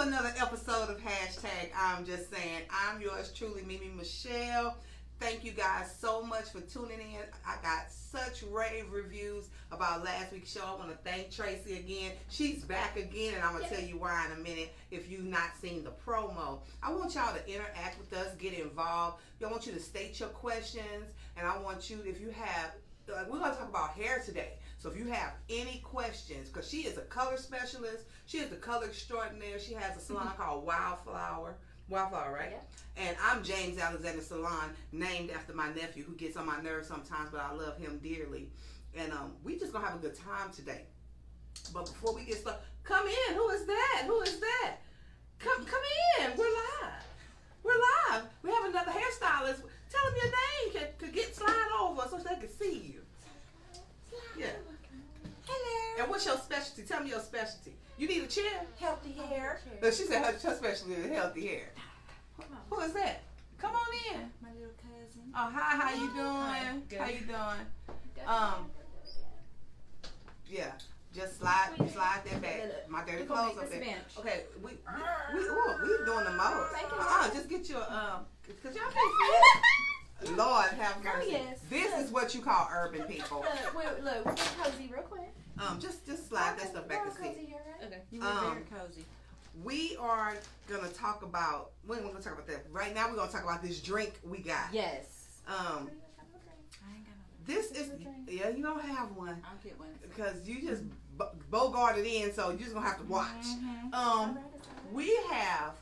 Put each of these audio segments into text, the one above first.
another episode of Hashtag I'm Just Saying. I'm yours truly, MemeMichelle. Thank you guys so much for tuning in. I got such rave reviews about last week's show. I want to thank Tracy again. She's back again, and I'm going to tell you why in a minute if you've not seen the promo. I want y'all to interact with us, get involved. I want you to state your questions, and I want you, if you have, we're going to talk about hair today. So if you have any questions, because she is a color specialist, she is the color extraordinaire. She has a salon called Wildflower, right? Yeah. And I'm James Alexander Salon, named after my nephew who gets on my nerves sometimes, but I love him dearly. And we just going to have a good time today. But before we get started, come in. Who is that? Who is that? Come in. We're live. We have another hairstylist. Tell them your name. Could get slide over so they can see you. Yeah. Hello. And what's your specialty? Tell me your specialty. You need a chair? Healthy hair. No, she said her specialty is healthy hair. Who is that? Come on in. My little cousin. Oh, hi. How you doing? Hi, good. How you doing? Yeah. Just slide that back. My dirty clothes up there. Okay, we doing the most. Just get your cause y'all can't see it. Lord have mercy. Yes. This is what you call urban people. Look, we're cozy real quick. Just slide that stuff back and see. Okay. You were very cozy. We are gonna talk about. We ain't gonna talk about that right now. We're gonna talk about this drink we got. Yes. I ain't got no This is you don't have one. I'll get one because you just bogarted in, so you're just gonna have to watch. We have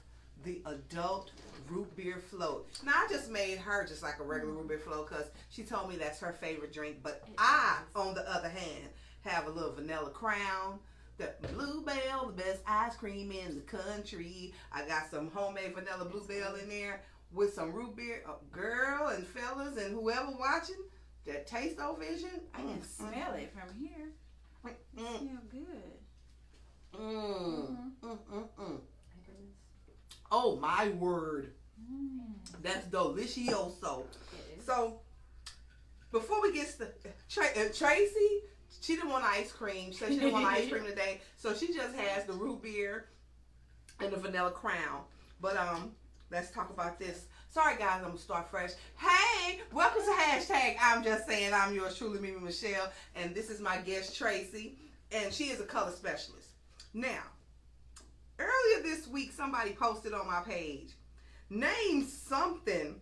the adult root beer float. Now I just made her just like a regular root beer float because she told me that's her favorite drink. But I, on the other hand, have a little vanilla crown. The Bluebell, the best ice cream in the country. I got some homemade vanilla Bluebell in there with some root beer. Girl and fellas and whoever watching, that taste-o-vision. I can smell it from here. It smells good. Oh my word. That's delicioso. So before we get started, Tracy, she didn't want ice cream. So she didn't want ice cream today. So she just has the root beer and the vanilla crown. But let's talk about this. Sorry guys, I'm gonna start fresh. Hey, welcome to Hashtag I'm Just Saying. I'm yours truly, MemeMichelle, and this is my guest Tracy, and she is a color specialist. Now, earlier this week, somebody posted on my page, name something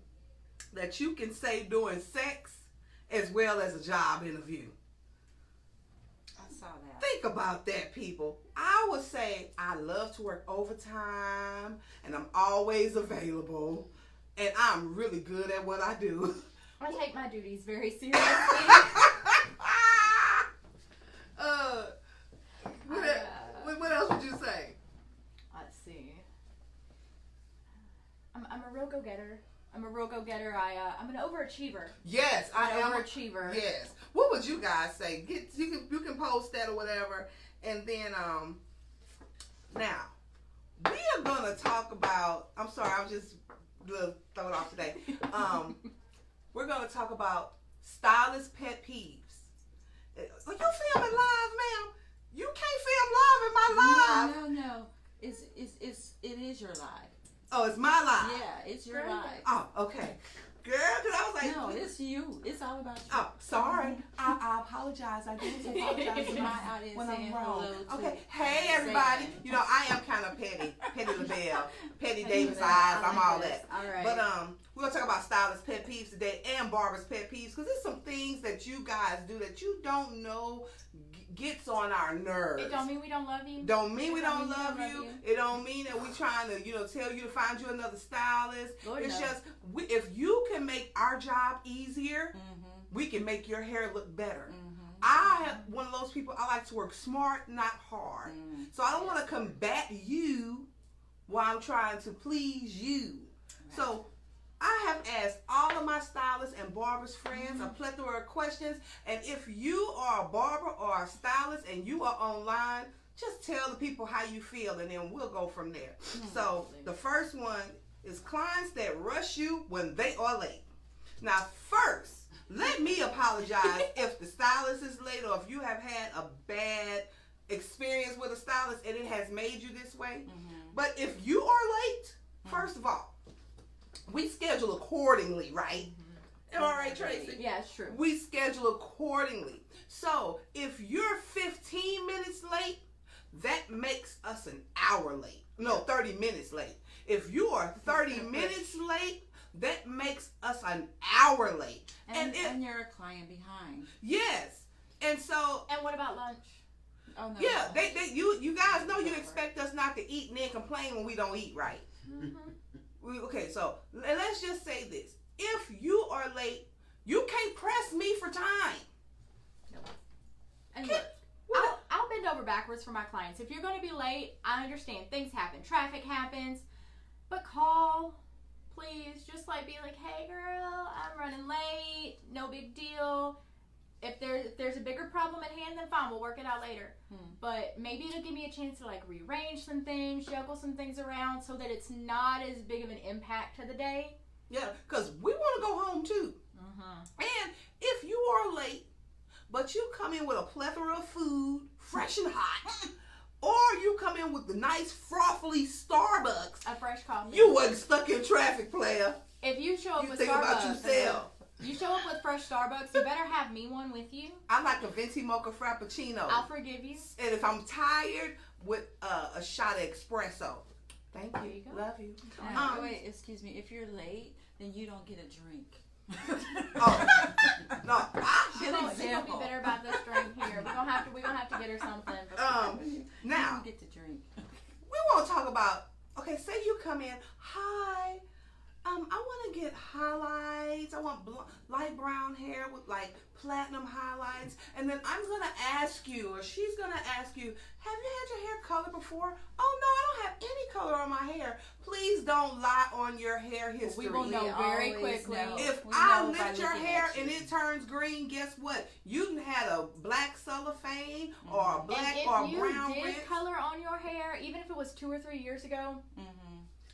that you can say during sex as well as a job interview. I saw that. Think about that, people. I would say I love to work overtime, and I'm always available, and I'm really good at what I do. I take my duties very seriously. What else would you say? Let's see. I'm a real go-getter. I'm an overachiever. Yes, I am. Overachiever. Yes. What would you guys say? You can post that or whatever, and then now we are gonna talk about. I'm sorry, I was just throw it off today. We're gonna talk about Stylist pet peeves. Are you filming live, ma'am? You can't film live in my live. No. It is your live. Oh, it's my live. Yeah, it's your live. Oh, okay. Girl, because I was like... No, it's you. It's all about you. Oh, sorry. I apologize. I do apologize when I'm wrong. Okay. Hey, everybody. You know, I am kind of petty. Petty LaBelle. Petty Davis eyes. I'm all that. All right. But we're going to talk about stylist pet peeves today and barber's pet peeves because there's some things that you guys do that you don't know gets on our nerves. It don't mean we don't love you. Don't mean we don't love you. It don't mean that we trying to, tell you to find you another stylist. Lord it's knows. just, if you can make our job easier, we can make your hair look better. I am one of those people, I like to work smart, not hard. So I don't want to combat you while I'm trying to please you. Right. So I have asked all of my stylists and barbers friends a plethora of questions, and if you are a barber or a stylist and you are online, just tell the people how you feel and then we'll go from there. So the first one is clients that rush you when they are late. Now first, let me apologize if the stylist is late or if you have had a bad experience with a stylist and it has made you this way. But if you are late, first of all, we schedule accordingly, right? Am I right, Tracy? Yeah, it's true. We schedule accordingly. So if you're 15 minutes late, that makes us an hour late. No, 30 minutes late. If you are 30 minutes late, that makes us an hour late. And you're a client behind. Yes. And so. And what about lunch? Oh no. Yeah, you guys know you expect us not to eat and then complain when we don't eat right. Okay, so let's just say this. If you are late, you can't press me for time. And look, I'll bend over backwards for my clients. If you're going to be late, I understand. Things happen. Traffic happens. But call, please. Just like be like, hey, girl, I'm running late. No big deal. If there's a bigger problem at hand, then fine. We'll work it out later. But maybe it'll give me a chance to like rearrange some things, juggle some things around so that it's not as big of an impact to the day. Yeah, because we want to go home too. And if you are late, but you come in with a plethora of food, fresh and hot, or you come in with the nice frothy Starbucks, A fresh coffee. you wasn't stuck in traffic, player. If you show up You with think about Starbucks, yourself. you show up with fresh Starbucks, you better have me one with you. I like a venti mocha frappuccino. I'll forgive you. And if I'm tired, with a shot of espresso. Thank There you. you go. Love you. Wait, excuse me. If you're late, then you don't get a drink. Oh, no. She's gonna be bitter about this drink here. We're gonna have to get her something. Now you get to drink. we want to talk about. Okay, say you come in. Hi. I want to get highlights. I want light brown hair with like platinum highlights. And then I'm going to ask you, or she's going to ask you, have you had your hair colored before? Oh, no, I don't have any color on my hair. Please don't lie on your hair history. We will know very quickly. If We I know by lift your looking hair at you. and it turns green, guess what? You had a black cellophane or a black and or if you brown did rinse. color on your hair, even if it was 2 or 3 years ago,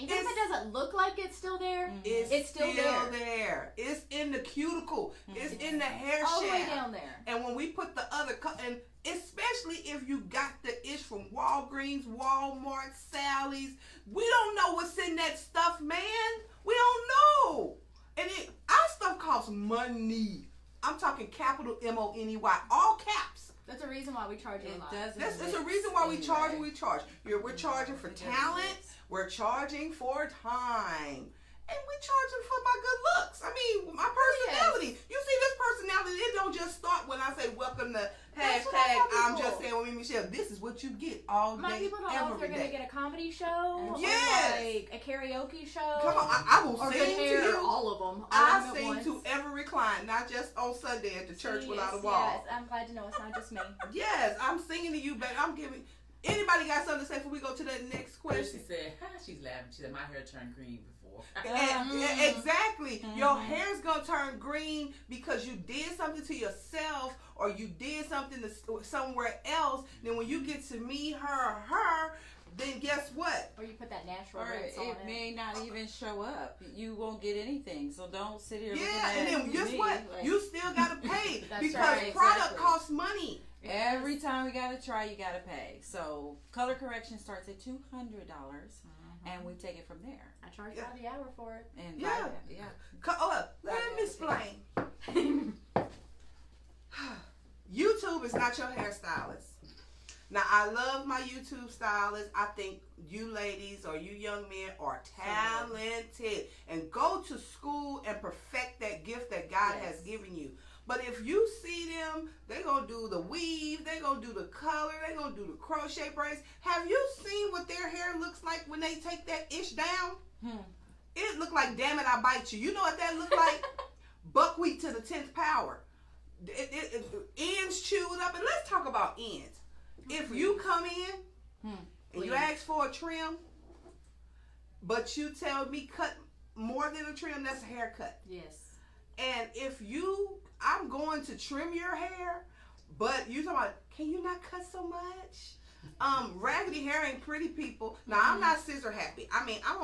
even if It's- it doesn't look like it's still there, It's still there. It's in the cuticle. It's in the hair all the way shaft. down there. And when we put the other and especially if you got the ish from Walgreens, Walmart, Sally's, we don't know what's in that stuff, man. We don't know. And our stuff costs money. I'm talking capital MONEY, all caps. That's a reason why we charge you a lot. That's a reason why we charge what we charge. We're charging for talent. We're charging for time. And we're charging for my good looks. I mean, my personality. Yes. You see this personality, it don't just start when I say welcome to That's what I hashtag tell I'm people. just saying with MemeMichelle. This is what you get all My day, people don't know if they're every going to day. get a comedy show Yes. or like a karaoke show. Come on, I will or sing good to hair, you. all of them. I sing to every client, not just on Sunday at the church without a wall. Yes, I'm glad to know it's not just me. Yes, I'm singing to you, baby. I'm giving. Anybody got something to say before we go to the next She question? said, she's laughing. She said, my hair turned green before. Exactly. Your hair's gonna turn green because you did something to yourself or you did something to somewhere else. Then when you get to me, her, then guess what? Or you put that natural Or rinse on it may not even show up. You won't get anything. So don't sit here looking Yeah, at and then guess me what? like- You still gotta pay That's because right, product exactly. costs money. Every time we gotta try, you gotta pay. So color correction starts at $200, and we take it from there. I charge by the hour for it. And Yeah. Let me explain. YouTube is not your hairstylist. Now, I love my YouTube stylist. I think you ladies or you young men are talented and go to school and perfect that gift that God has given you. But if you see them, they're going to do the weave, they're going to do the color, they're going to do the crochet braids. Have you seen what their hair looks like when they take that ish down? It look like, damn it, I bite you. You know what that look like? Buckwheat to the 10th power. Ends chewed up. And let's talk about ends. If you come in and you ask for a trim, but you tell me cut more than a trim, that's a haircut. Yes. And if I'm going to trim your hair, but you talking about, can you not cut so much? Raggedy hair ain't pretty, people. Now, I'm not scissor happy. I mean, I'm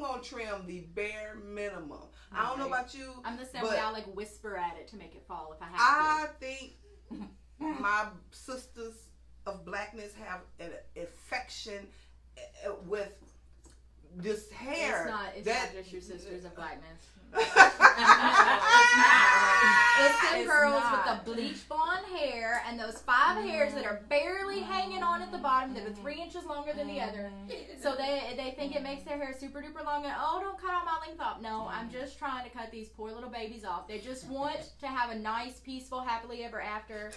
gonna trim the bare minimum. I don't know about you. I'm the same but way. I'll like whisper at it to make it fall if I have I think my sisters of blackness have an affection with this hair. It's not just your sisters of blackness. it's It's them girls not. with the bleach blonde hair and those 5 hairs that are barely hanging on at the bottom that are 3 inches longer than the other. So they think it makes their hair super duper long and don't cut all my length off. No, I'm just trying to cut these poor little babies off. They just want to have a nice, peaceful, happily ever after.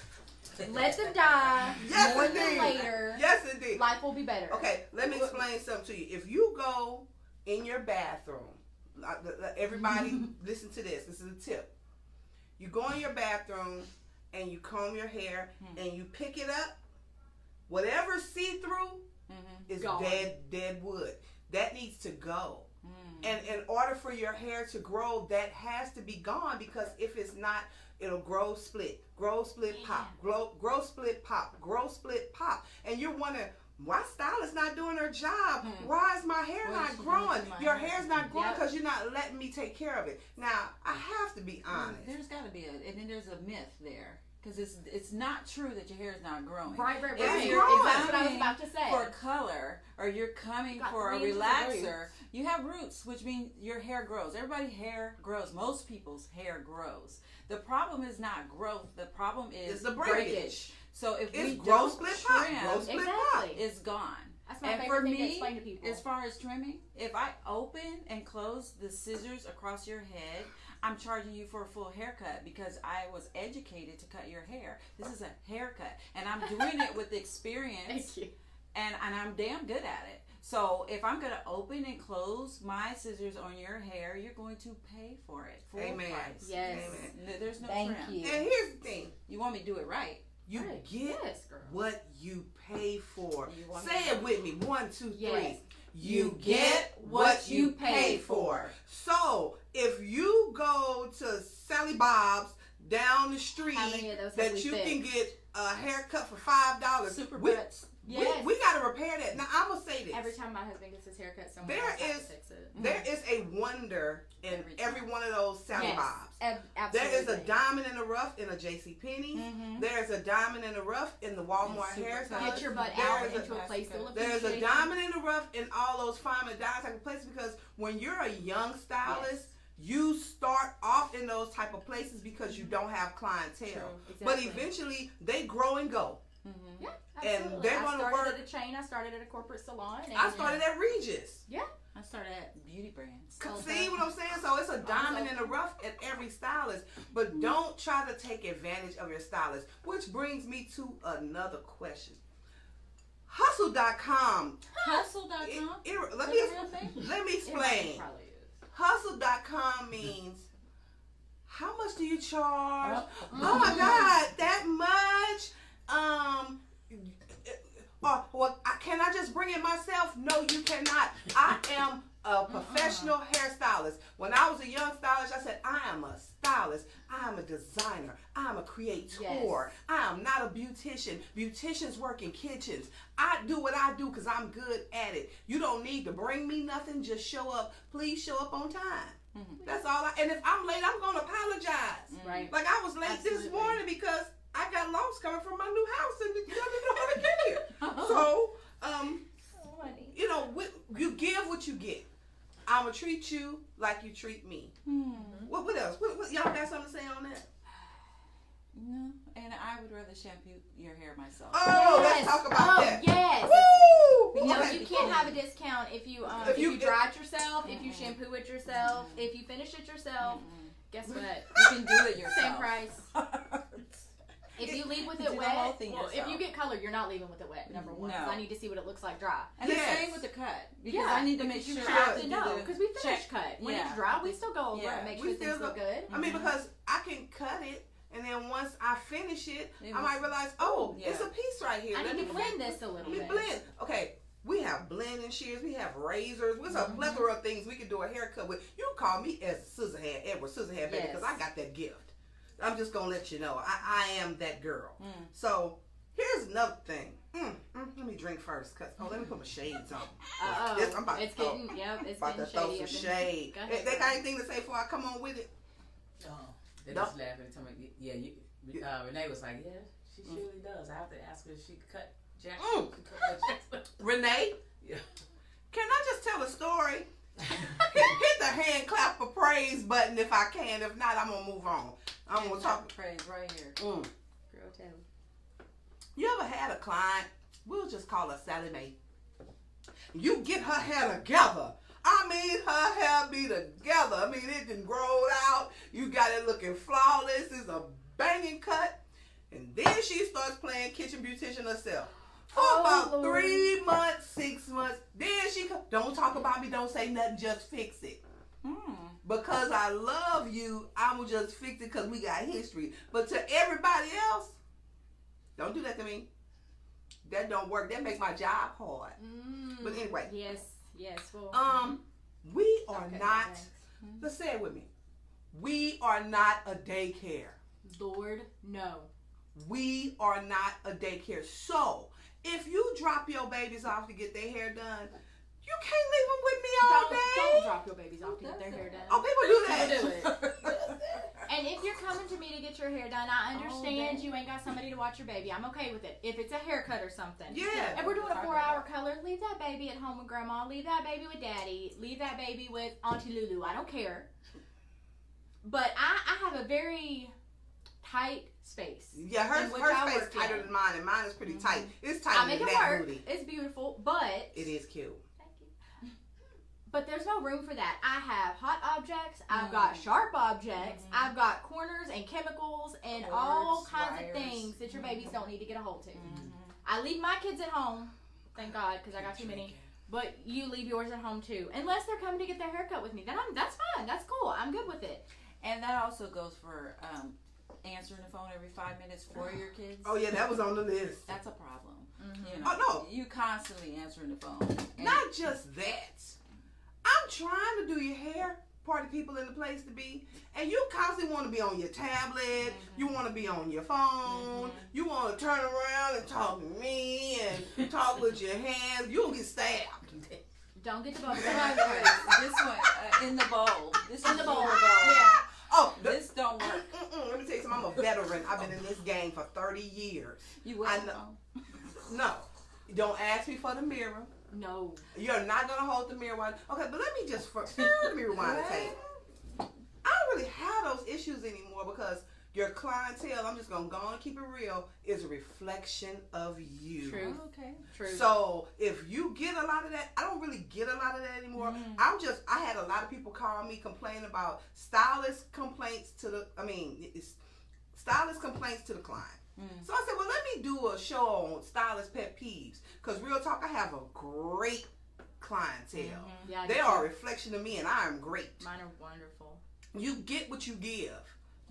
Let them die more than later. Yes, indeed. Life will be better. Okay, let me explain something to you. If you go in your bathroom, everybody listen to this. This is a tip. You go in your bathroom and you comb your hair and you pick it up. Whatever see-through is Gone. dead wood. That needs to go. And in order for your hair to grow, that has to be gone, because if it's not, it'll grow, split, pop, grow, split, pop, grow, split, pop. And you're wondering, why stylist not doing her job? Why is my hair not growing? Your hair's not growing because you're not letting me take care of it. Now, I have to be honest. There's got to be and then there's a myth there. Because it's not true that your hair is not growing. Right. It's You're growing. That's what I was about to say. for color, or you're coming for a 3 inches of relaxer, you have roots, which means your hair grows. Everybody's hair grows. Most people's hair grows. The problem is not growth. The problem is It's the breakage. So if It's we grow, don't split, pop, trim, grow, split, pop. Exactly. it's gone. That's my And favorite for thing to me, explain to people. as far as trimming, if I open and close the scissors across your head, I'm charging you for a full haircut because I was educated to cut your hair. This is a haircut, and I'm doing it with experience. Thank you. And I'm damn good at it. So if I'm gonna open and close my scissors on your hair, you're going to pay for it. Full Amen. price. Yes. Amen. There's no Thank trim. you. And here's the thing. You want me to do it right? You Right. get Yes, girl. what you pay for. You want Say me it with me. 1, 2, 3. Yes. You get what you pay for. So if you go to Sally Bob's down the street How many of those have that we you fixed? can get a haircut for $5, Super we, butts. Yes. we got to repair that. Now I'm gonna say this. Every time my husband gets his haircut, someone There else has to is- fix it. There is a wonder in every one of those Sally Yes. Bob's. Absolutely. There is a diamond in the rough in a JCPenney. There's a diamond in the rough in the Walmart Super hair Butts. Get your butt There out is a- into a place full of There's a appreciation. diamond in the rough in all those farm and dime type of places, because when you're a young stylist, you start off in those type of places because you don't have clientele. True, But exactly. eventually they grow and go. Yeah, And absolutely. they're I gonna started work- at a chain. I started at a corporate salon. And I started at Regis. I started at beauty brands. See what I'm saying? So it's a diamond in the rough at every stylist. But don't try to take advantage of your stylist. Which brings me to another question. Hustle.com. Hustle.com. Let Is that a real thing? me It explain. probably is. Hustle.com means, how much do you charge? Oh. Oh my God, that much? Well, can I just bring it myself? No, you cannot. I am a professional hairstylist. When I was a young stylist, I said, I am a stylist. I am a designer. I am a creator. Yes. I am not a beautician. Beauticians work in kitchens. I do what I do because I'm good at it. You don't need to bring me nothing. Just show up. Please show up on time. That's all. And if I'm late, I'm going to apologize. Right. Like I was late this Absolutely. morning because I got lost coming from my new house and I didn't know how to get here. So, Oh, honey. you know, you give what you get. I'm going to treat you like you treat me. What else? What, y'all got something to say on that? No, and I would rather shampoo your hair myself. Oh, Yes. let's talk about Oh, that. yes. Woo! No, Okay. you can't have a discount if you If if you- you dry it yourself, if you shampoo it yourself, if you finish it yourself. Guess what? You can do it yourself. Same price. If you leave with Do it the wet, whole thing well, if yourself. you get color, you're not leaving with it wet. Number one, 'cause No. I need to see what it looks like dry. And Yes. the same with the cut. Because Yeah, I need to make because sure you I have to do know the because we finish check. cut. When Yeah. it's dry, we still go over Yeah. and make We sure still things look go- good. I mean, because I can cut it, and then once I finish it, It I was- might realize, oh, Yeah. it's a piece right here. I Let need me to blend fix- this a little Let me bit. blend. Okay, we have blending shears, we have razors, there's a plethora of things we can do a haircut with. You call me as Edward Scissorhand baby, Yes. because I got that gift. I'm just gonna let you know, I am that girl. So here's another thing. Let me drink first, cause let me put my shades on. Yes, I'm about It's to throw- getting, it's about to getting throw shady. some up in shade. here. Go They ahead, got anything to say before I come on with it? Oh, they No. just laughing. Tell me, yeah, Renee was like, yeah, She surely does. I have to ask her if she could cut Jackson. Mm. She could cut Jackson. Renee, Yeah. can I just tell a story? hit the hand clap for praise button if I can. If not, I'm gonna move on. I'm gonna talk. Praise right here. Girl, tell me. You ever had a client? We'll just call her Sally Mae. You get her hair together. I mean, her hair be together. I mean, it done growed out. You got it looking flawless. It's a banging cut. And then she starts playing kitchen beautician herself. For about Lord. 3 months, 6 months. Then she don't talk about me, don't say nothing, just fix it. Because I love you, I'm going to just fix it because we got history. But to everybody else, don't do that to me. That don't work. That make my job hard. But anyway. Yes. Well, We are okay, not, thanks. let's say it with me. We are not a daycare. Lord, no. We are not a daycare. So, if you drop your babies off to get their hair done, you can't leave them with me all day. Don't drop your babies off to get their hair done. Oh, people do that. People do it. And if you're coming to me to get your hair done, I understand you ain't got somebody to watch your baby. I'm okay with it. If it's a haircut or something. Yeah. If we're doing a 4-hour color, leave that baby at home with grandma. Leave that baby with daddy. Leave that baby with Auntie Lulu. I don't care. But I have a very tight space. Yeah, her in which I space work tighter in. than mine, and mine is pretty tight. It's I tighter make than it that work. booty. It's beautiful, but It is cute. thank you. But there's no room for that. I have hot objects. I've got sharp objects. I've got corners and chemicals and all Cords, kinds wires. of things that your babies don't need to get a hold to. I leave my kids at home. Thank God, because I got too many. But you leave yours at home too, unless they're coming to get their hair cut with me. Then that's fine. That's cool. I'm good with it. And that also goes for answering the phone every 5 minutes for your kids. Oh, yeah, that was on the list. That's a problem. You Oh, no. You constantly answering the phone. And Not just that. I'm trying to do your hair, party people in the place to be, and you constantly want to be on your tablet, you want to be on your phone, you want to turn around and talk to me and talk with your hands. You'll get stabbed. Don't get the bubble This gum. one in the bowl. This In is the bowl. your Yeah. Oh, This don't work. let me tell you something. I'm a veteran. I've been in this game for 30 years. You I will. know. No, don't ask me for the mirror. No. You're not gonna hold the mirror while. Okay, but let me just let me rewind the tape. I don't really have those issues anymore because your clientele, I'm just gonna go on and keep it real, is a reflection of you. True. Okay. True. So if you get a lot of that, I don't really get a lot of that anymore. I had a lot of people call me complaining about stylist complaints to the client. So I said, well, let me do a show on stylist pet peeves. Because real talk, I have a great clientele. Yeah, I They do are a too. reflection of me, and I am great. Mine are wonderful. You get what you give.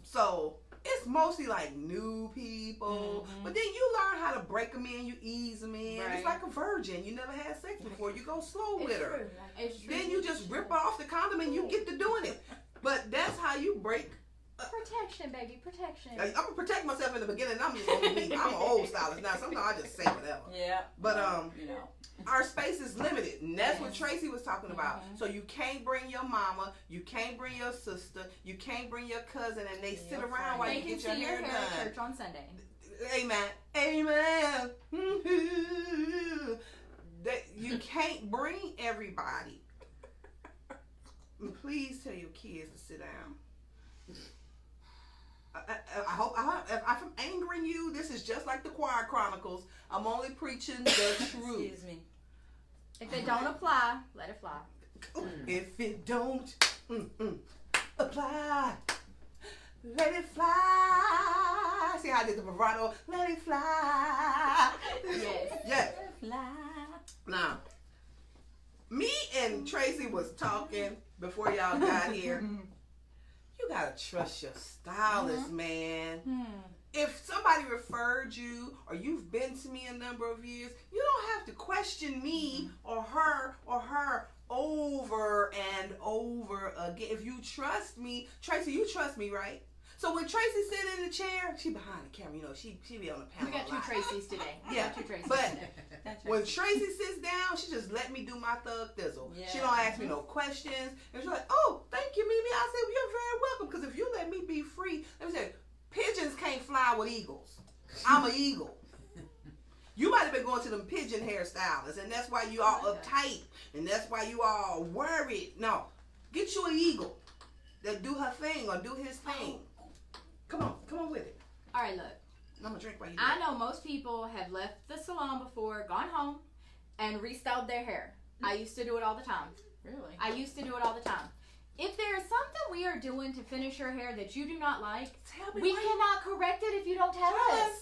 So it's mostly like new people. But then you learn how to break them in, you ease them in. Right. It's like a virgin. You never had sex before. You go slow with her. True. It's true. Then you just rip off the condom and you get to doing it. But that's how you break. Protection, baby, protection. I'm gonna protect myself in the beginning. I'm just gonna be. I'm an old stylist now. Sometimes I just say whatever. Yeah. But you know. our space is limited, and that's what Tracy was talking about. So you can't bring your mama, you can't bring your sister, you can't bring your cousin, and they sit around while They you can get your see your hair hair at done. church on Sunday. Amen. Amen. You can't bring everybody. And please tell your kids to sit down. I hope if I'm angering you, this is just like the Choir Chronicles. I'm only preaching the truth. Excuse me. If it don't apply, let it fly. If it don't apply, let it fly. See how I did the vibrato? Let it fly. Yes. Yes. Fly. Now, me and Tracy was talking before y'all got here. You gotta trust your stylist, man. If somebody referred you or you've been to me a number of years, you don't have to question me or her over and over again. If you trust me, Tracy, you trust me, right? So when Tracy sit in the chair, she behind the camera, you know, she be on the panel. We got a two lot. Tracy's today. We Yeah, got two Tracy's but today. when Tracy sits down, she just let me do my thug thizzle. Yeah. She don't ask me no questions. And she's like, oh, thank you, Mimi. I said, well, you're very welcome. Because if you let me be free, let me say, pigeons can't fly with eagles. I'm an eagle. You might have been going to them pigeon hairstylists, and that's why you all uptight, and that's why you all worried. No, get you an eagle that do her thing or do his thing. Come on with it. All right, look. I'm gonna drink while you do I it. know most people have left the salon before, gone home, and restyled their hair. I used to do it all the time. Really? I used to do it all the time. If there is something we are doing to finish your hair that you do not like, Tell me we why cannot correct it if you don't tell us.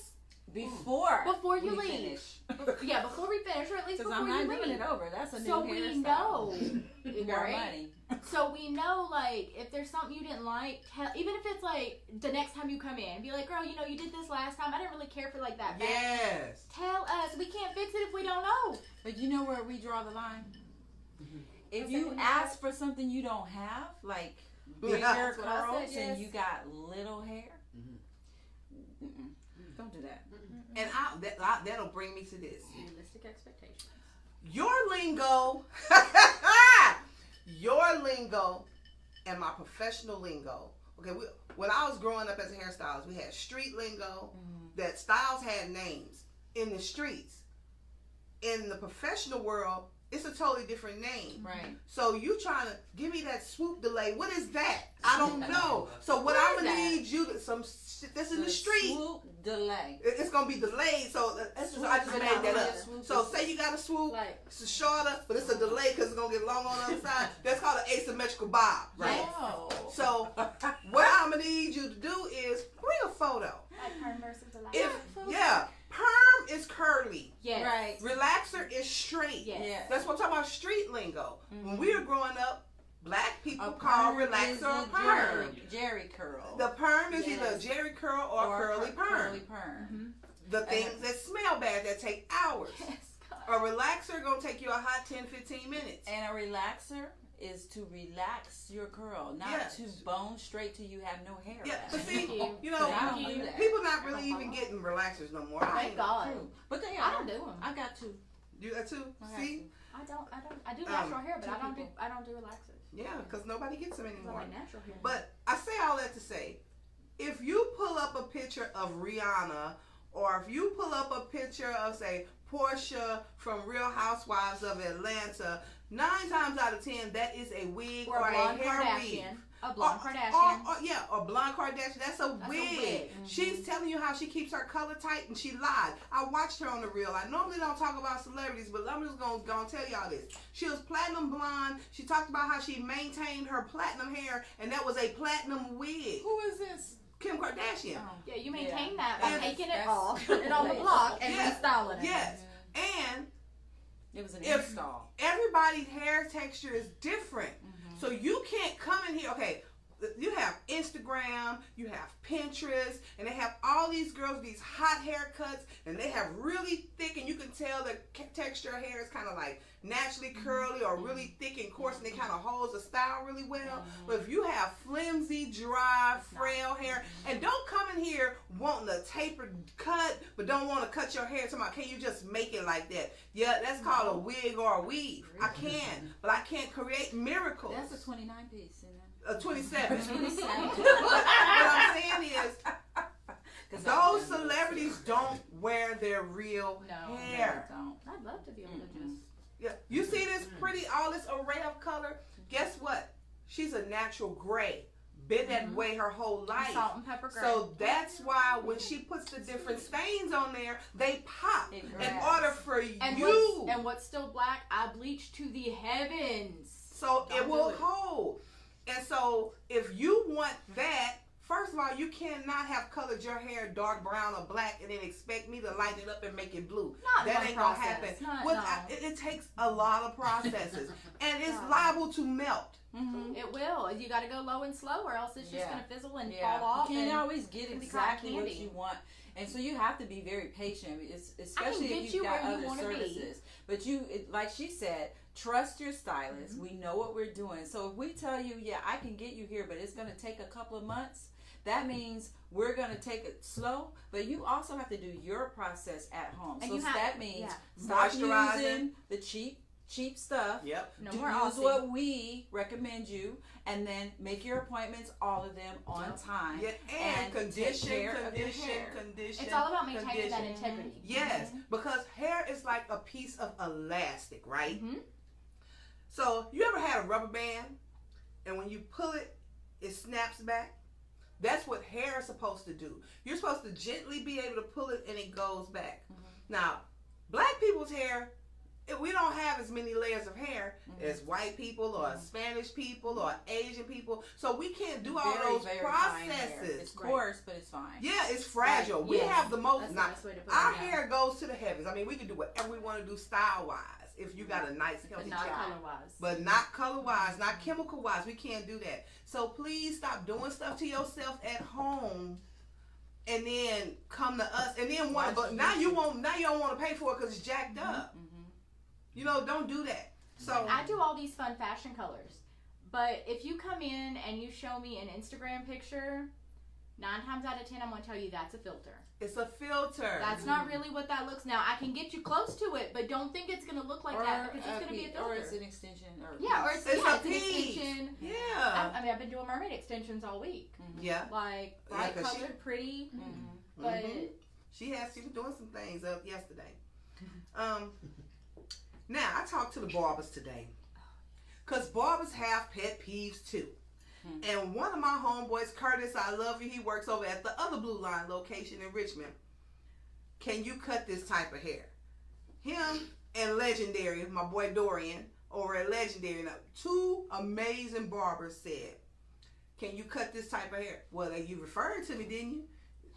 Before You we leave. finish. Yeah, before we finish, or at least Because before I'm you not doing leave. it over. That's a new So hairstyle. we know. More Right? money. So we know, like, if there's something you didn't like, even if it's like the next time you come in, be like, girl, you know, you did this last time. I didn't really care for like that. Yes. Tell us. We can't fix it if we don't know. But you know where we draw the line? If What's you that? ask for something you don't have, like bigger That's what I said, curls yes. and you got little hair, mm-mm. Don't do that. And that'll bring me to this. Realistic expectations. Your lingo, and my professional lingo. Okay, when I was growing up as a hairstylist, we had street lingo. That styles had names in the streets. In the professional world, it's a totally different name. Right. So you trying to give me that swoop delay? What is that? I don't know. So what What I'm is gonna that? need you to some shit that's in the street. Swoop delay. It's gonna be delayed. So that's just, I just made that up. So say you got a swoop, Like, it's shorter, but it's a delay because it's gonna get long on the other side. That's called an asymmetrical bob, right? Oh. So what I'm gonna need you to do is bring a photo. like perm versus the last. Perm is curly. Yes. Right. Relaxer is straight. Yes. Yeah. That's what I'm talking about, street lingo. When we were growing up, black people A call perm is relaxer a a perm. Jerry curl. The perm is Yes. either a jerry curl or curly perm. Curly perm. The things that smell bad that take hours. Yes, God. A relaxer gonna take you a hot 10-15 minutes. And a relaxer is to relax your curl, not Yeah. to bone straight till you have no hair Yeah, left. but see, Thank you. you know, I don't do that. people not really even getting relaxers no more. Thank God. True. But they I are. don't do them. I got two. You that too? I got See? two. I do natural hair, but two I don't do people. relaxers. Yeah, because nobody gets them I anymore. like natural hair. But I say all that to say, if you pull up a picture of Rihanna, or if you pull up a picture of, say, Portia from Real Housewives of Atlanta, 9 times out of 10, that is a wig or or a blonde hair Kardashian. weave. A blonde Kardashian. Or blonde Kardashian. That's a That's a wig. wig. She's telling you how she keeps her color tight, and she lied. I watched her on the reel. I normally don't talk about celebrities, but I'm just gonna tell y'all this. She was platinum blonde. She talked about how she maintained her platinum hair, and that was a platinum wig. Who is this? Kim Kardashian. Oh. Yeah, you maintain that by And taking it that's- off, putting it on the block, and Yeah. restyling it. Yes. And It was an If- install. everybody's hair texture is different. So you can't come in here, okay, you have Instagram, you have Pinterest, and they have all these girls with these hot haircuts, and they have really thick, and you can tell the texture of hair is kind of like naturally curly or really thick and coarse, and it kind of holds the style really well. But if you have flimsy, dry, frail hair, and don't come in here wanting a tapered cut, but don't want to cut your hair, can you just make it like that? Yeah, that's called a wig or a weave. I can, but I can't create miracles. That's a 29 piece, isn't it? 27. 27. What I'm saying is, 'Cause those I- celebrities don't wear their real No, hair. Don't. I'd love to be able to just. Yeah. You see this pretty, all this array of color? Guess what? She's a natural gray. Been that way her whole life. Salt and pepper gray. So that's why when she puts the different stains on there, they pop. It In grabs. order for and you. what's still black, I bleach to the heavens. So Don't it will do it. hold. And so if you want that, first of all, you cannot have colored your hair dark brown or black and then expect me to light it up and make it blue. Not That one ain't gonna process. happen. Not- Well, no. it takes a lot of processes, and it's No. liable to melt. Mm-hmm. It will. You got to go low and slow, or else it's just Yeah. gonna fizzle and Yeah. fall off. You can't and always get it'll be exactly cotton what candy. you want. And so you have to be very patient, especially get if you you've got where you other wanna be. services. But like she said, trust your stylist. We know what we're doing. So if we tell you, yeah, I can get you here, but it's going to take a couple of months, that means we're going to take it slow. But you also have to do your process at home. And So you have- that means yeah. stop Moisturizing. using the cheap cheap stuff. Yep. No Do more use Aussie. what we recommend you, and then make your appointments, all of them, on time. Yeah, and take condition. care of your hair. It's all about maintaining that condition. integrity. Yes, because hair is like a piece of elastic, right? Mm-hmm. So you ever had a rubber band, and when you pull it, it snaps back? That's what hair is supposed to do. You're supposed to gently be able to pull it, and it goes back. Now, black people's hair, we don't have as many layers of hair as white people or Spanish people or Asian people. So we can't do all those Very fine hair. processes. It's coarse, but it's fine. Yeah, it's fragile. Right, We yes. have the most. That's the Not, best way to put our it, yeah. hair goes to the heavens. I mean, we can do whatever we want to do style-wise if you got a nice, But healthy not child. color-wise. But not color-wise, not chemical-wise. We can't do that. So please stop doing stuff to yourself at home, and then come to us, and then want to. But now you won't. Now you don't want to pay for it because it's jacked up. You know, don't do that. So I do all these fun fashion colors, but if you come in and you show me an Instagram picture, 9 times out of 10 I'm going to tell you that's a filter. it's a filter. That's not really what that looks. Now I can get you close to it, but don't think it's going to look like that because it's going to be a filter. Or it's an extension. Or Yeah, or it's It's an a piece. extension. Yeah. I mean, I've been doing mermaid extensions all week. Yeah. Like Yeah, bright 'cause she- colored, pretty, Mm-hmm. but She was doing some things up yesterday. Now I talked to the barbers today, cause barbers have pet peeves too. And one of my homeboys, Curtis, I love you. He works over at the other Blue Line location in Richmond. Can you cut this type of hair? Him and Legendary, my boy Dorian, over at Legendary. Now, 2 amazing barbers said, "Can you cut this type of hair?" Well, you referred to me, didn't you?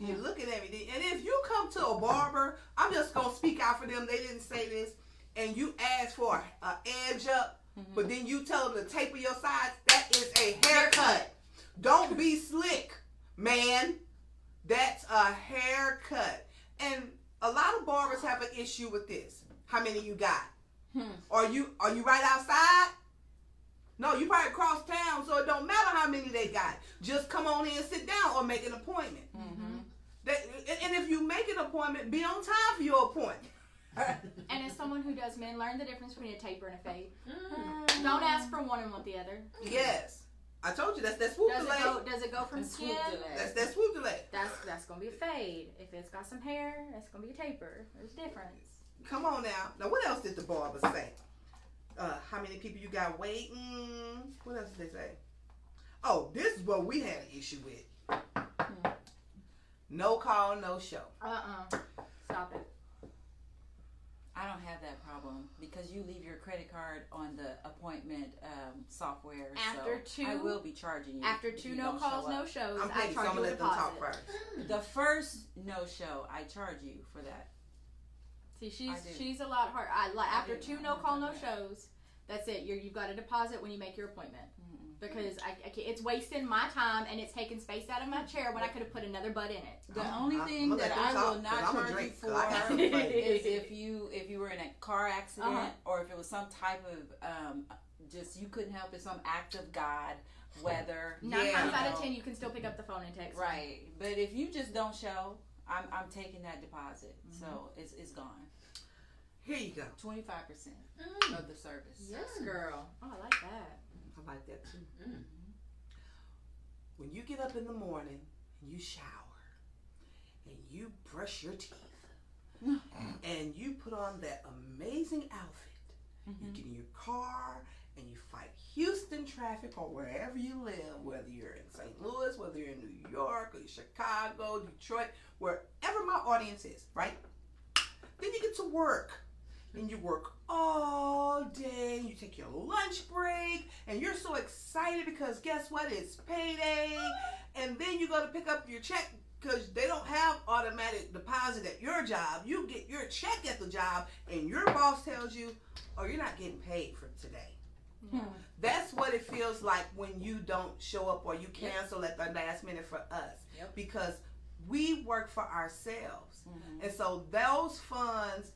You're looking at me, didn't you? And if you come to a barber, I'm just gonna speak out for them. They didn't say this, and you ask for an edge up, but then you tell them to taper your sides. That is a haircut. Don't be slick, man. That's a haircut. And a lot of barbers have an issue with this. How many you got? Are you right outside? No, you probably across town, so it don't matter how many they got. Just come on in and sit down or make an appointment. And if you make an appointment, be on time for your appointment. and as someone who does men, learn the difference between a taper and a fade. Don't ask for one and want the other. Yes. I told you that's that swoop delay. Does it go from And skin? swoop delay. That's that swoop delay. That's gonna be a fade. If it's got some hair, that's gonna be a taper. There's a difference. Come on now. Now what else did the barber say? How many people you got waiting? What else did they say? Oh, this is what we had an issue with. No call, no show. Stop it. I don't have that problem because you leave your credit card on the appointment software. After so two- I will be charging you. After if 2 you no don't calls, show no up. shows, I'm I thinking, so I'm charge gonna you a let them talk deposit. first. The first no show, I charge you for that. See, I do. she's a lot hard. After do. 2 no call, no shows, that's it. You've got a deposit when you make your appointment. Because I can't, it's wasting my time and it's taking space out of my chair when I could have put another butt in it. The only I'm thing gonna let that them I talk, will 'cause not I'm a charge you drink, 'cause for I got something to say. is if you were in a car accident or if it was some type of just you couldn't help it, some act of God, weather. 9 times Yeah. out of 10, you can still pick up the phone and text. me. Right, but if you just don't show, I'm taking that deposit, so it's gone. Here you go. 25% of the service. Yes, girl. Oh, I like that. I like that too. When you get up in the morning and you shower and you brush your teeth and you put on that amazing outfit, you get in your car and you fight Houston traffic or wherever you live, whether you're in St. Louis, whether you're in New York or Chicago, Detroit, wherever my audience is, right? Then you get to work. And you work all day, you take your lunch break, and you're so excited because guess what? It's payday. And then you go to pick up your check because they don't have automatic deposit at your job. You get your check at the job, and your boss tells you, oh, you're not getting paid for today. That's what it feels like when you don't show up or you cancel at the last minute for us. Because we work for ourselves. And so those funds,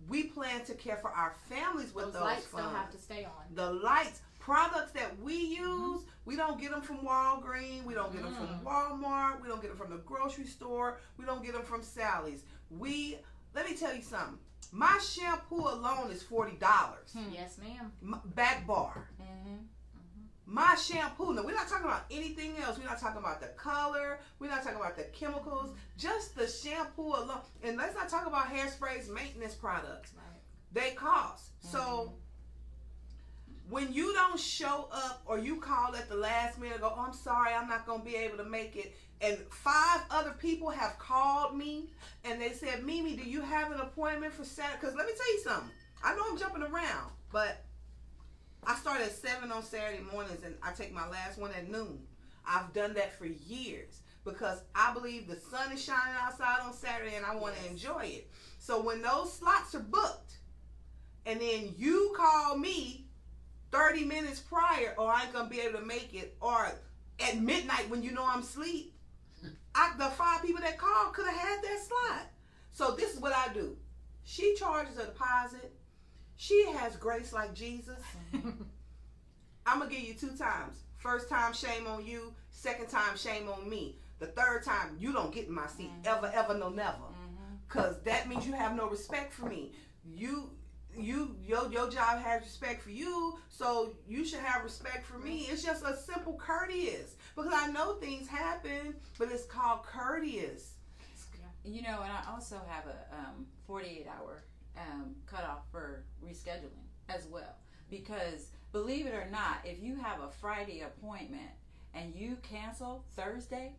we plan to care for our families with those lights funds. still have to stay on. The lights, products that we use, we don't get them from Walgreens, we don't get them from Walmart, we don't get them from the grocery store, we don't get them from Sally's. Let me tell you something. My shampoo alone is $40. Yes, ma'am. Back bar. Mm-hmm. My shampoo. Now, we're not talking about anything else. We're not talking about the color. We're not talking about the chemicals. Just the shampoo alone. And let's not talk about hairsprays, maintenance products. Right. They cost. So when you don't show up or you call at the last minute and go, oh, I'm sorry, I'm not going to be able to make it. And 5 other people have called me and they said, Mimi, do you have an appointment for Saturday? Because let me tell you something. I know I'm jumping around, but I start at 7 on Saturday mornings and I take my last one at noon. I've done that for years because I believe the sun is shining outside on Saturday and I want to enjoy it. So when those slots are booked and then you call me 30 minutes prior, or I ain't going to be able to make it, or at midnight when you know I'm asleep, the 5 people that called could have had that slot. So this is what I do. She charges a deposit. She has grace like Jesus. I'm going to give you 2 times. First time, shame on you. Second time, shame on me. The third time, you don't get in my seat. Ever, ever, no, never. Because that means you have no respect for me. Your job has respect for you, so you should have respect for me. It's just a simple courteous. Because I know things happen, but it's called courteous. You know, and I also have a 48-hour cutoff for rescheduling as well. Because believe it or not, if you have a Friday appointment and you cancel Thursday,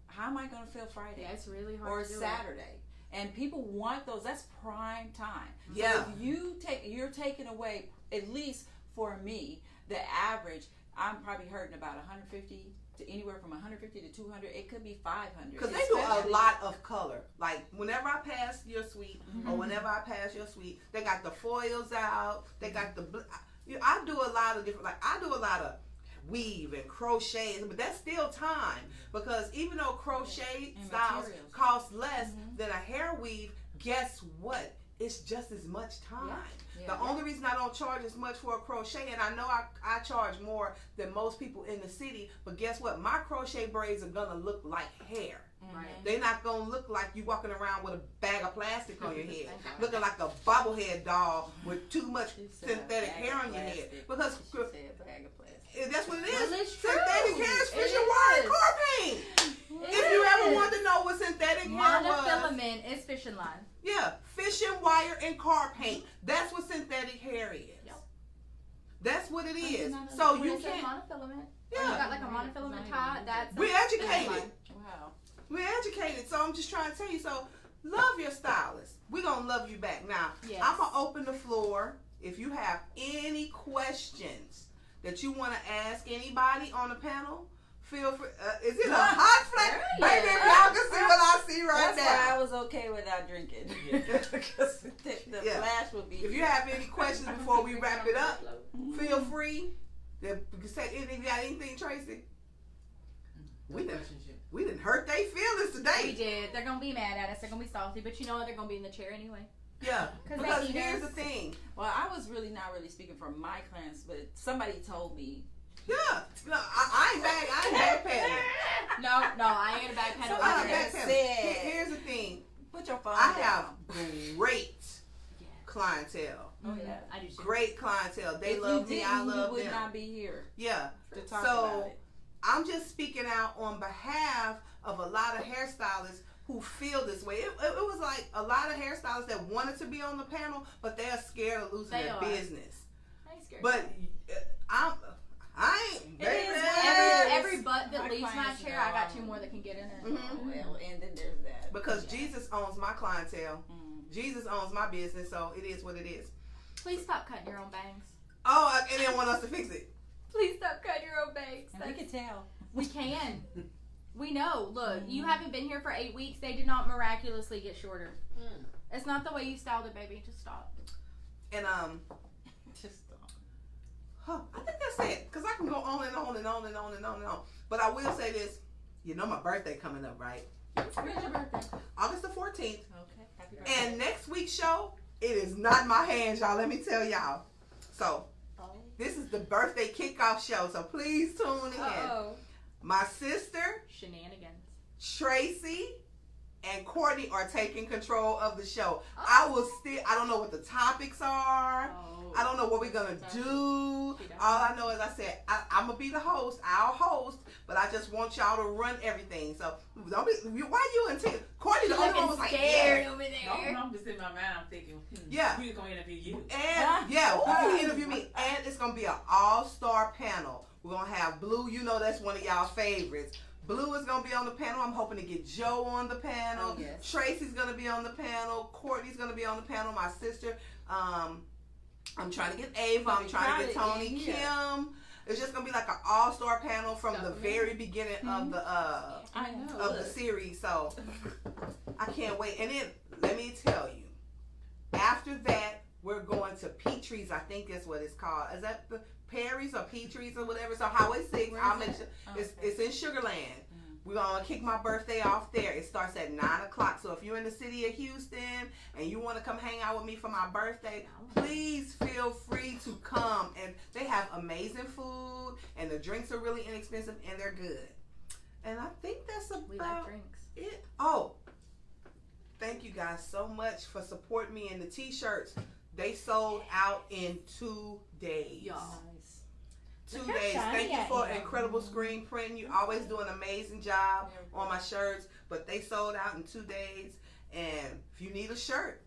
how am I going to feel Friday? Yeah, it's really hard or to do Saturday. And people want those. That's prime time. Yeah. So if you're taking away, at least for me, the average, I'm probably hurting about 150 to anywhere from 150 to 200. It could be 500. Because they do a lot of color. Like whenever I pass your suite, or whenever I pass your suite, they got the foils out. They got the. I do a lot of different. Like I do a lot of weave and crochet, but that's still time, because even though crochet styles cost less than a hair weave, guess what? It's just as much time. The only reason I don't charge as much for a crochet, and I know I charge more than most people in the city, but guess what? My crochet braids are gonna look like hair. They're not gonna look like you walking around with a bag of plastic on your head, looking like a bobblehead doll with too much synthetic hair on your head. Because that's what it is. Well, it's true. Synthetic hair is fish and wire and car paint. If you ever want to know what synthetic hair was, monofilament is fishing line. yeah, fish and wire and car paint. That's what synthetic hair is. Yep. That's what it is. So you It says can't. monofilament. Yeah. You got like a monofilament tie. That's We're educated. Wow. We're educated. So I'm just trying to tell you. So love your stylist. We're gonna love you back. Now Yes. I'm gonna open the floor. If you have any questions that you want to ask anybody on the panel, feel free. Is it a hot flash? Baby, if y'all can see what I see right That's why I now. was okay without drinking. Because the Yeah. flash would be. If you have any questions before we wrap it up, feel free. You can say anything. You got anything, Tracy? We didn't hurt their feelings We today. did. They're gonna be mad at us. They're gonna be salty, but you know what? They're gonna be in the chair anyway. Yeah. 'Cause Because they need here's us. the thing. Well, I was really not really speaking for my clients, but somebody told me. Yeah. No, I ain't backpedaling. No, I ain't a bad pedal I either. ain't Said- backpedaling. Here's the thing. Put your phone I down. have great Yeah. clientele. Oh yeah. I do too. Great clientele. They If love you me. didn't, I love you would them. not be here Yeah. to talk So, about it. I'm just speaking out on behalf of a lot of hairstylists who feel this way. It was like a lot of hairstylists that wanted to be on the panel, but they're scared of losing They their are. business. I ain't scared. But I ain't. It is what baby. every butt that My leaves my clients chair, I got know. 2 more that can get in it. Mhm. Well, and then there's that. Because Yeah. Jesus owns my clientele. Mm. Jesus owns my business, so it is what it is. Please stop cutting your own bangs. Oh, and they want us to fix it. Please stop cutting your own bangs. And we can tell. We can. We know. Look, you haven't been here for 8 weeks. They did not miraculously get shorter. It's not the way you styled it, baby. Just stop. And Just stop. I think that's it. Because I can go on and on and on and on and on and on. But I will say this. You know my birthday coming up, right? When's your birthday? August the 14th. Okay. Happy birthday. And next week's show, it is not in my hands, y'all. Let me tell y'all. So, this is the birthday kickoff show. So, please tune in. Uh-oh. My sister, Shenanigans. Tracy, and Courtney are taking control of the show. I don't know what the topics are. I don't know what we're going to do. All I know is I said, I'm going to be the host. I'll host, but I just want y'all to run everything. So don't be, why you and Tim? Courtney, the only one was like, yeah. over there. No, I'm just in my mind, I'm thinking, Yeah. who's going to interview you? And yeah, who can interview me? And it's gonna be an all-star panel. We're gonna have Blue. You know that's one of y'all favorites. Blue is gonna be on the panel. I'm hoping to get Joe on the panel. Oh, yes. Tracy's gonna be on the panel. Courtney's gonna be on the panel. My sister. I'm trying to get Ava. I'm trying to get Tony, Kim. It's just gonna be like an all-star panel from the very beginning of the I know. of the series. So I can't wait. And then let me tell you, after that, we're going to Peetries. I think that's what it's called. Is that the Perry's or Peetries or whatever? So Highway 6. I'll mention it's in Sugar Land. We're going to kick my birthday off there. It starts at 9 o'clock. So if you're in the city of Houston and you want to come hang out with me for my birthday, please feel free to come. And they have amazing food, and the drinks are really inexpensive, and they're good. And I think that's about We like drinks. it. Oh, thank you guys so much for supporting me in the t-shirts. They sold out in 2 days. Y'all. 2 Look how days. shiny Thank you I for am. incredible screen printing. You always do an amazing job on my shirts, but they sold out in 2 days. And if you need a shirt,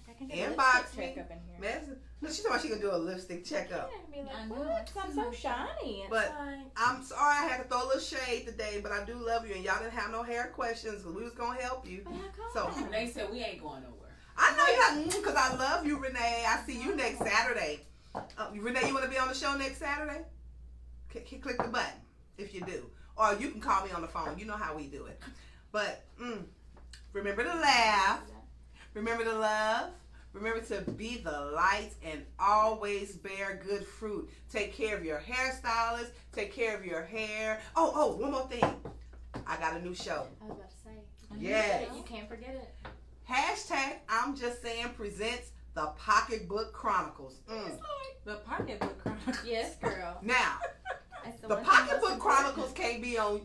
I can get a inbox lipstick me. checkup in here. Message. No, she's talking about she can do a lipstick checkup. Yeah, be like, I know, what? I I'm see so my- shiny. It's But like, I'm sorry I had to throw a little shade today, but I do love you, and y'all didn't have no hair questions because we was gonna help you. but how So come? They said we ain't going nowhere. I know you because I love you, Renee. I see you next Saturday. Renee, you want to be on the show next Saturday? Click the button if you do, or you can call me on the phone. You know how we do it. But remember to laugh. Remember to love. Remember to be the light and always bear good fruit. Take care of your hairstylist. Take care of your hair. Oh, one more thing. I got a new show. I was about to say. Yes. You can't forget it. Hashtag I'm Just Saying presents the Pocketbook Chronicles. The Pocketbook Chronicles. Yes, girl. Now, That's the one thing Pocketbook most important. Chronicles can't be on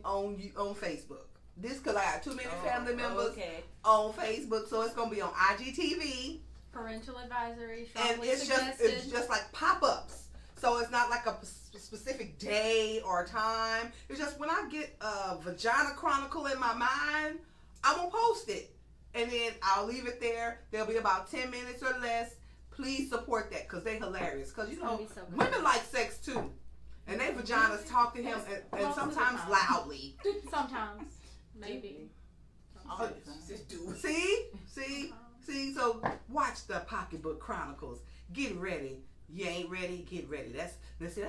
Facebook. This because I got too many family members Okay. on Facebook, so it's gonna be on IGTV, Parental advisory. and Strongly it's suggested. just like pop-ups. So it's not like a specific day or time. It's just when I get a vagina chronicle in my mind, I'm gonna post it, and then I'll leave it there. There'll be about 10 minutes or less. Please support that because they're hilarious. Because you It's gonna know, be so good. women like sex too, and they vaginas talk to him and Most of the sometimes time. loudly. Sometimes. Maybe. All the time. Just do it. See. So watch the Pocketbook Chronicles. Get ready. You ain't ready. Get ready. That's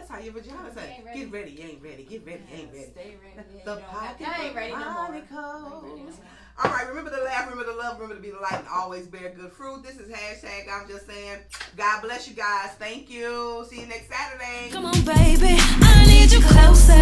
how your vagina says. ain't ready. Get ready. You ain't ready. Get ready. You ain't ready. Stay ready. The You don't have to- I ain't ready no more. Chronicles. I ain't ready no more. All right, remember to laugh, remember to love, remember to be the light, and always bear good fruit. This is hashtag I'm Just Saying. God bless you guys. Thank you. See you next Saturday. Come on, baby, I need you closer.